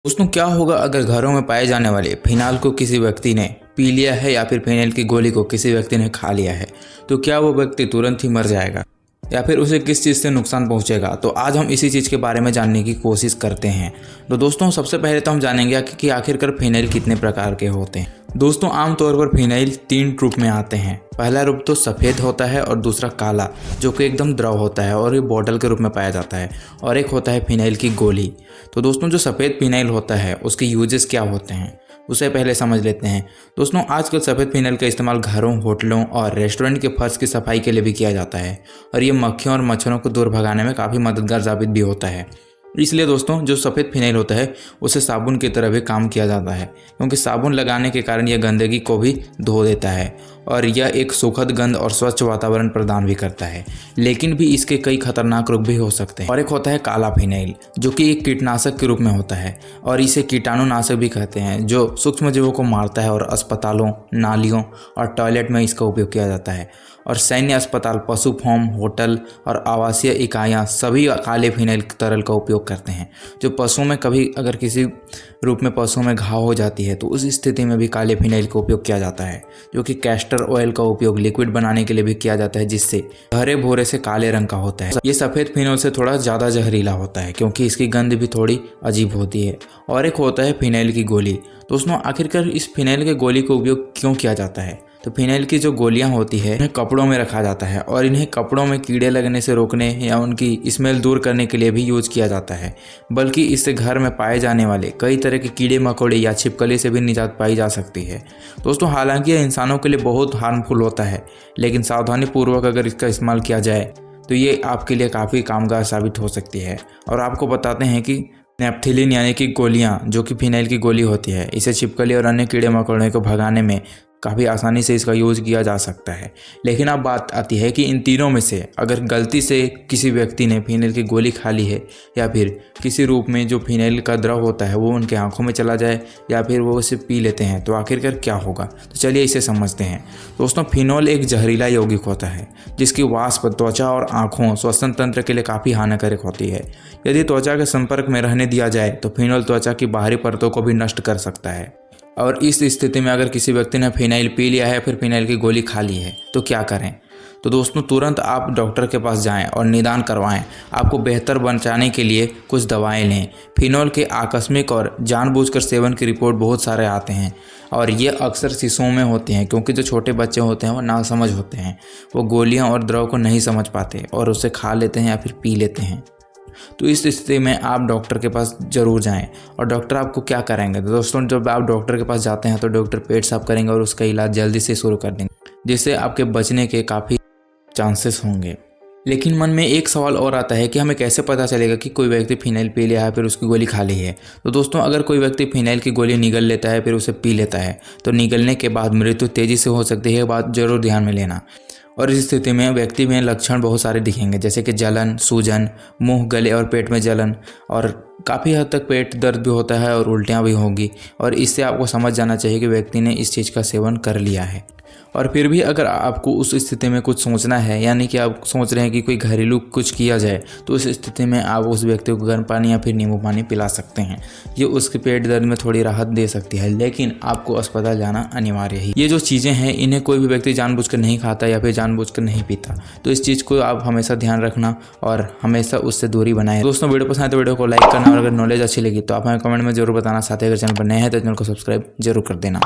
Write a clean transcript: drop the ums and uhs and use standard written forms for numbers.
दोस्तों, क्या होगा अगर घरों में पाए जाने वाले फिनाइल को किसी व्यक्ति ने पी लिया है या फिर फिनाइल की गोली को किसी व्यक्ति ने खा लिया है, तो क्या वो व्यक्ति तुरंत ही मर जाएगा या फिर उसे किस चीज़ से नुकसान पहुंचेगा। तो आज हम इसी चीज़ के बारे में जानने की कोशिश करते हैं। तो दोस्तों, सबसे पहले तो हम जानेंगे कि आखिरकार फिनाइल कितने प्रकार के होते हैं। दोस्तों, आमतौर पर फिनाइल 3 रूप में आते हैं। पहला रूप तो सफ़ेद होता है और दूसरा काला, जो कि एकदम द्रव होता है और ये बॉटल के रूप में पाया जाता है, और एक होता है फिनाइल की गोली। तो दोस्तों, जो सफ़ेद फिनाइल होता है उसके यूजेस क्या होते हैं उसे पहले समझ लेते हैं। दोस्तों, आजकल सफ़ेद फिनाइल का इस्तेमाल घरों, होटलों और रेस्टोरेंट के फर्श की सफाई के लिए भी किया जाता है, और ये मक्खियों और मच्छरों को दूर भगाने में काफ़ी मददगार साबित भी होता है। इसलिए दोस्तों, जो सफ़ेद फिनाइल होता है उसे साबुन की तरह भी काम किया जाता है, क्योंकि साबुन लगाने के कारण यह गंदगी को भी धो देता है और यह एक सुखद गंध और स्वच्छ वातावरण प्रदान भी करता है। लेकिन भी इसके कई खतरनाक रूप भी हो सकते हैं। और एक होता है काला फिनाइल, जो कि एक कीटनाशक के रूप में होता है और इसे कीटाणुनाशक भी कहते हैं, जो सूक्ष्म जीवों को मारता है और अस्पतालों, नालियों और टॉयलेट में इसका उपयोग किया जाता है। और सैन्य अस्पताल, पशु फार्म, होटल और आवासीय इकाइयाँ सभी काले फिनाइल तरल का उपयोग करते हैं। जो पशुओं में कभी अगर किसी रूप में पशुओं में घाव हो जाती है तो उस स्थिति में भी काले फिनाइल का उपयोग किया जाता है, जो कि कैस्टर ऑयल का उपयोग लिक्विड बनाने के लिए भी किया जाता है, जिससे हरे भूरे से काले रंग का होता है। ये सफ़ेद फिनाइल से थोड़ा ज़्यादा जहरीला होता है, क्योंकि इसकी गंध भी थोड़ी अजीब होती है। और एक होता है फिनाइल की गोली। दोस्तों, आखिरकार इस फिनाइल के गोली का उपयोग क्यों किया जाता है? तो फिनाइल की जो गोलियां होती है इन्हें कपड़ों में रखा जाता है, और इन्हें कपड़ों में कीड़े लगने से रोकने या उनकी स्मेल दूर करने के लिए भी यूज किया जाता है। बल्कि इससे घर में पाए जाने वाले कई तरह के कीड़े मकोड़े या छिपकली से भी निजात पाई जा सकती है। दोस्तों, हालांकि यह इंसानों के लिए बहुत हार्मफुल होता है, लेकिन सावधानी पूर्वक अगर इसका इस्तेमाल किया जाए तो ये आपके लिए काफ़ी कामगार साबित हो सकती है। और आपको बताते हैं कि नेपथिलीन यानी कि गोलियाँ, जो कि फिनाइल की गोली होती है, इसे छिपकली और अन्य कीड़े मकोड़े को भगाने में काफ़ी आसानी से इसका यूज़ किया जा सकता है। लेकिन अब बात आती है कि इन तीनों में से अगर गलती से किसी व्यक्ति ने फिनाइल की गोली खा ली है, या फिर किसी रूप में जो फिनाइल का द्रव होता है वो उनके आंखों में चला जाए, या फिर वो उसे पी लेते हैं, तो आखिरकार क्या होगा? तो चलिए इसे समझते हैं। दोस्तों, फिनोल एक जहरीला यौगिक होता है जिसकी वाष्प त्वचा और आँखों, श्वसन तंत्र के लिए काफ़ी हानिकारक होती है। यदि त्वचा के संपर्क में रहने दिया जाए तो फिनोल त्वचा की बाहरी परतों को भी नष्ट कर सकता है। और इस स्थिति में अगर किसी व्यक्ति ने फिनाइल पी लिया है, फिर फिनाइल की गोली खा ली है, तो क्या करें? तो दोस्तों, तुरंत आप डॉक्टर के पास जाएं और निदान करवाएं। आपको बेहतर बचाने के लिए कुछ दवाएं लें। फिनोल के आकस्मिक और जानबूझकर सेवन की रिपोर्ट बहुत सारे आते हैं, और ये अक्सर शिशुओं में होते हैं, क्योंकि जो छोटे बच्चे होते हैं वो नासमझ होते हैं। वो गोलियाँ और द्रव को नहीं समझ पाते और उसे खा लेते हैं या फिर पी लेते हैं। तो इस स्थिति में आप डॉक्टर के पास ज़रूर जाएं। और डॉक्टर आपको क्या करेंगे? तो दोस्तों, जब आप डॉक्टर के पास जाते हैं तो डॉक्टर पेट साफ करेंगे और उसका इलाज जल्दी से शुरू कर देंगे, जिससे आपके बचने के काफ़ी चांसेस होंगे। लेकिन मन में एक सवाल और आता है कि हमें कैसे पता चलेगा कि कोई व्यक्ति फिनाइल पी लिया है फिर उसकी गोली खा ली है? तो दोस्तों, अगर कोई व्यक्ति फिनाइल की गोली निगल लेता है फिर उसे पी लेता है, तो निगलने के बाद मृत्यु तेज़ी से हो सकती है। बात जरूर ध्यान में लेना। और इस स्थिति में व्यक्ति में लक्षण बहुत सारे दिखेंगे, जैसे कि जलन, सूजन, मुंह, गले और पेट में जलन, और काफ़ी हद तक पेट दर्द भी होता है और उल्टियाँ भी होंगी। और इससे आपको समझ जाना चाहिए कि व्यक्ति ने इस चीज़ का सेवन कर लिया है। और फिर भी अगर आपको उस स्थिति में कुछ सोचना है, यानी कि आप सोच रहे हैं कि कोई घरेलू कुछ किया जाए, तो उस स्थिति में आप उस व्यक्ति को गर्म पानी या फिर नींबू पानी पिला सकते हैं। ये उसके पेट दर्द में थोड़ी राहत दे सकती है, लेकिन आपको अस्पताल जाना अनिवार्य है। ये जो चीज़ें हैं इन्हें कोई भी व्यक्ति जानबूझकर नहीं खाता या फिर जानबूझकर नहीं पीता। तो इस चीज़ को आप हमेशा ध्यान रखना और हमेशा उससे दूरी बनाएं। दोस्तों, वीडियो पसंद आए तो वीडियो को लाइक करना, और अगर नॉलेज अच्छी लगी तो आप हमें कमेंट में जरूर बताना। साथ ही अगर चैनल पर नए हैं तो चैनल को सब्सक्राइब जरूर कर देना।